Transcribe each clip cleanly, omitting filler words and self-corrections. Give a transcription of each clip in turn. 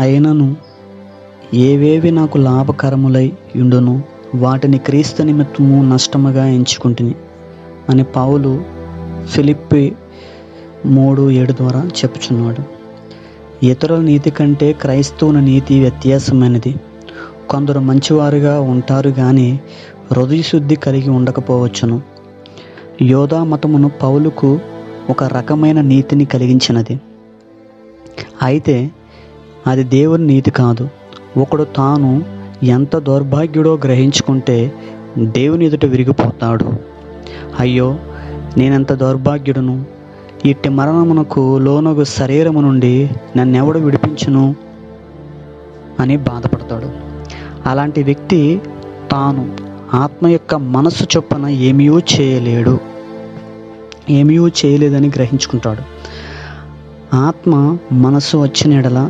అయినను ఏవేవి నాకు లాభకరములై యుండును వాటిని క్రీస్తు నిమిత్తము నష్టముగా ఎంచుకుంటుని అని పౌలు ఫిలిప్పి 3:7 ద్వారా చెప్పుచున్నాడు. ఇతరుల నీతి కంటే క్రైస్తవుని నీతి వ్యత్యాసమైనది. కొందరు మంచివారుగా ఉంటారు కానీ హృదయ శుద్ధి కలిగి ఉండకపోవచ్చును. యోధా మతమును పౌలుకు ఒక రకమైన నీతిని కలిగించినది. అయితే అది దేవుని నీతి కాదు. ఒకడు తాను ఎంత దౌర్భాగ్యుడో గ్రహించుకుంటే దేవుని ఎదుట విరిగిపోతాడు. అయ్యో, నేనెంత దౌర్భాగ్యుడును, ఇట్టి మరణమునకు లోనగు శరీరము నుండి నన్నెవడు విడిపించును అని బాధపడతాడు. అలాంటి వ్యక్తి తాను ఆత్మ యొక్క మనస్సు చొప్పున ఏమీ చేయలేదని గ్రహించుకుంటాడు. ఆత్మ మనస్సు వచ్చిన ఎడల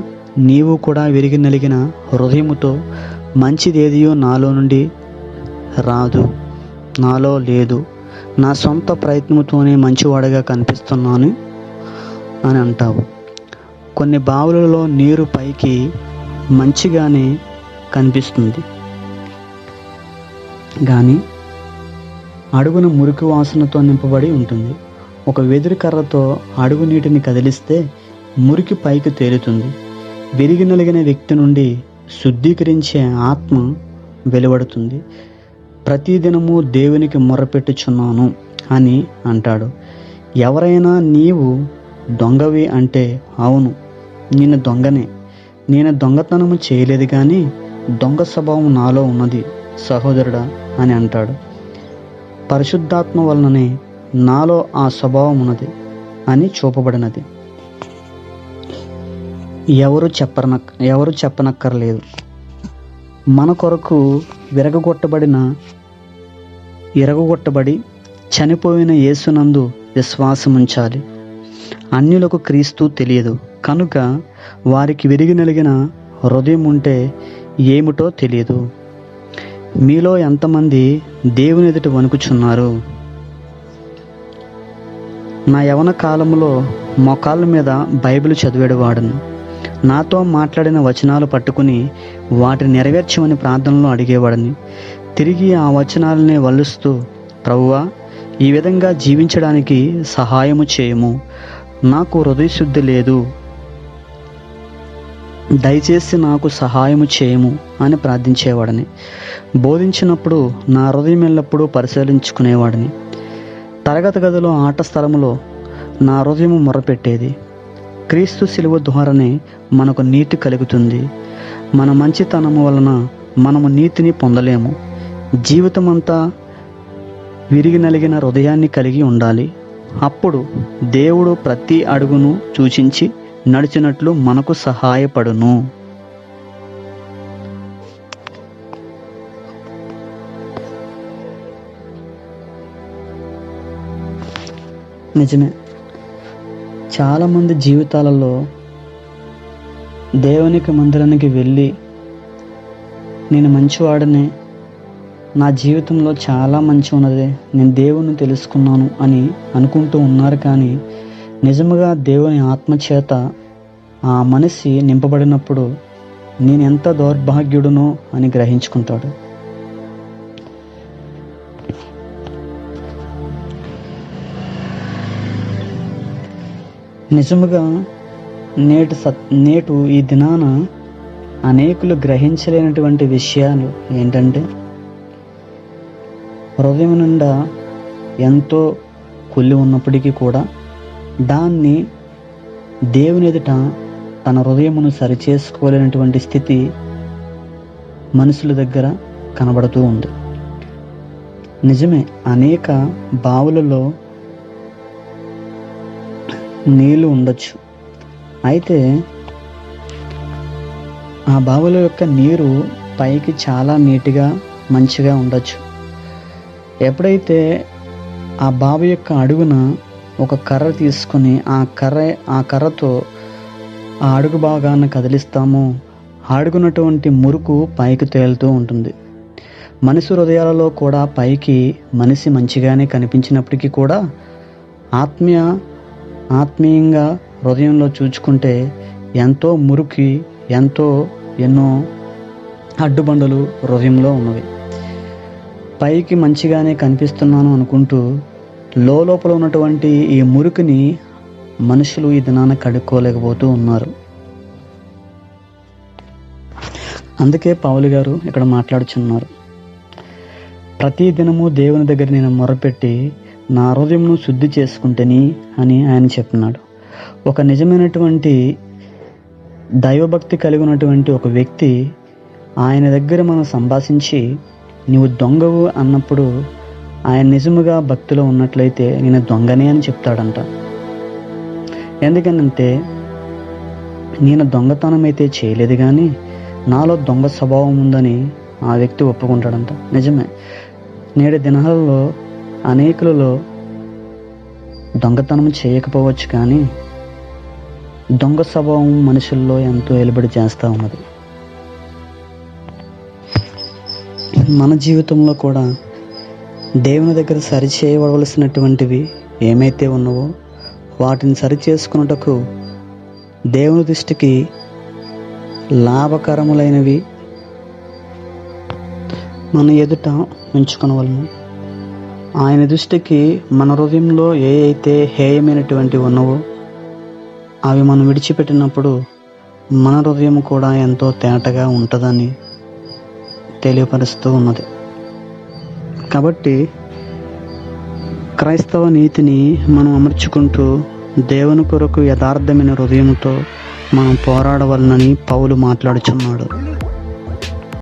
నీవు కూడా విరిగి నలిగిన హృదయముతో మంచిదేదియో నాలో నుండి రాదు, నాలో లేదు, నా సొంత ప్రయత్నంతోనే మంచివాడిగా కనిపిస్తున్నాను అని అంటావు. కొన్ని బావులలో నీరు పైకి మంచిగానే కనిపిస్తుంది కానీ అడుగున మురికి వాసనతో నింపబడి ఉంటుంది. ఒక వెదురు కర్రతో అడుగు నీటిని కదిలిస్తే మురికి పైకి తేలుతుంది. విరిగి నలిగిన వ్యక్తి నుండి శుద్ధీకరించే ఆత్మ వెలువడుతుంది. ప్రతిదినము దేవునికి మొర్రపెట్టుచున్నాను అని అంటాడు. ఎవరైనా నీవు దొంగవి అంటే, అవును నేను దొంగనే, నేను దొంగతనము చేయలేదు కానీ దొంగ స్వభావం నాలో ఉన్నది సహోదరుడా అని అంటాడు. పరిశుద్ధాత్మ వలననే నాలో ఆ స్వభావం ఉన్నది అని చూపబడినది. ఎవరు చెప్పనక్కర్లేదు. మన కొరకు ఇరగొట్టబడి చనిపోయిన యేసునందు విశ్వాసముంచాలి. అన్యులకు క్రీస్తు తెలియదు కనుక వారికి విరిగి నలిగిన హృదయం ఉంటే ఏమిటో తెలియదు. మీలో ఎంతమంది దేవుని ఎదుట వణుకుచున్నారు? నా యవన కాలంలో మోకాళ్ళ మీద బైబిల్ చదివేవాడను. నాతో మాట్లాడిన వచనాలు పట్టుకుని వాటిని నెరవేర్చమని ప్రార్థనలో అడిగేవాడిని. తిరిగి ఆ వచనాలనే వల్లుస్తూ, ప్రభువా, ఈ విధంగా జీవించడానికి సహాయము చేయము, నాకు హృదయశుద్ధి లేదు, దయచేసి నాకు సహాయము చేయము అని ప్రార్థించేవాడిని. బోధించినప్పుడు నా హృదయం ఎల్లప్పుడూ పరిశీలించుకునేవాడిని. తరగతి గదిలో, ఆట స్థలములో నా హృదయం మొరపెట్టేది. క్రీస్తు శిలువ ద్వారానే మనకు నీతి కలుగుతుంది. మన మంచితనము వలన మనము నీతిని పొందలేము. జీవితమంతా విరిగి నలిగిన హృదయాన్ని కలిగి ఉండాలి. అప్పుడు దేవుడు ప్రతి అడుగును సూచించి నడిచినట్లు మనకు సహాయపడును. నిజమే, చాలామంది జీవితాలలో దేవునికి మందిరానికి వెళ్ళి నేను మంచివాడనే, నా జీవితంలో చాలా మంచి ఉన్నది, నేను దేవుని తెలుసుకున్నాను అని అనుకుంటూ ఉన్నారు. కానీ నిజముగా దేవుని ఆత్మచేత ఆ మనిషి నింపబడినప్పుడు నేను ఎంత దౌర్భాగ్యుడునో అని గ్రహించుకుంటాడు. నిజముగా నేటు ఈ దినాన అనేకులు గ్రహించలేనటువంటి విషయాలు ఏంటంటే, హృదయం నిండా ఎంతో కుళ్ళి ఉన్నప్పటికీ కూడా దాన్ని దేవుని ఎదుట తన హృదయమును సరిచేసుకోలేనటువంటి స్థితి మనుషుల దగ్గర కనబడుతూ ఉంది. నిజమే, అనేక బావులలో నీళ్లు ఉండొచ్చు. అయితే ఆ బావుల యొక్క నీరు పైకి చాలా నీట్గా మంచిగా ఉండొచ్చు. ఎప్పుడైతే ఆ బావి యొక్క అడుగున ఒక కర్ర తీసుకుని ఆ కర్రతో ఆ అడుగు భాగాన్ని కదిలిస్తామో అడుగునటువంటి మురుకు పైకి తేలుతూ ఉంటుంది. మనిషి హృదయాలలో కూడా పైకి మనిషి మంచిగానే కనిపించినప్పటికీ కూడా ఆత్మీయంగా హృదయంలో చూచుకుంటే ఎంతో మురికి, ఎన్నో అడ్డుబండలు హృదయంలో ఉన్నవి. పైకి మంచిగానే కనిపిస్తున్నాను అనుకుంటూ లోపల ఉన్నటువంటి ఈ మురికిని మనుషులు ఈ దినాన కడుక్కోలేకపోతూ ఉన్నారు. అందుకే పౌలు గారు ఇక్కడ మాట్లాడుచున్నారు, ప్రతి దినము దేవుని దగ్గర నేను మొరపెట్టి నా హృదయంను శుద్ధి చేసుకుంటేని అని ఆయన చెప్తున్నాడు. ఒక నిజమైనటువంటి దైవభక్తి కలిగి ఉన్నటువంటి ఒక వ్యక్తి ఆయన దగ్గర మనం సంభాషించి నీవు దొంగవు అన్నప్పుడు ఆయన నిజముగా భక్తిలో ఉన్నట్లయితే నేను దొంగనే అని చెప్తాడంట. ఎందుకనంటే నేను దొంగతనం అయితే చేయలేదు, కానీ నాలో దొంగ స్వభావం ఉందని ఆ వ్యక్తి ఒప్పుకుంటాడంట. నిజమే, నేటి దినాలలో అనేకులలో దొంగతనం చేయకపోవచ్చు, కానీ దొంగ స్వభావం మనుషుల్లో ఎంతో వెలుబడి చేస్తూ ఉన్నది. మన జీవితంలో కూడా దేవుని దగ్గర సరిచేయవలసినటువంటివి ఏమైతే ఉన్నావో వాటిని సరిచేసుకున్నటకు దేవుని దృష్టికి లాభకరములైనవి మన ఎదుట ఉంచుకొనవలెను. ఆయన దృష్టికి మన హృదయంలో ఏ అయితే హేయమైనటువంటివి ఉన్నావో అవి మనం విడిచిపెట్టినప్పుడు మన హృదయం కూడా ఎంతో తేటగా ఉంటుందని తెలియపరుస్తూ ఉన్నది. కాబట్టి క్రైస్తవ నీతిని మనం అమర్చుకుంటూ దేవుని కొరకు యథార్థమైన హృదయంతో మనం పోరాడవలనని పౌలు మాట్లాడుచున్నాడు.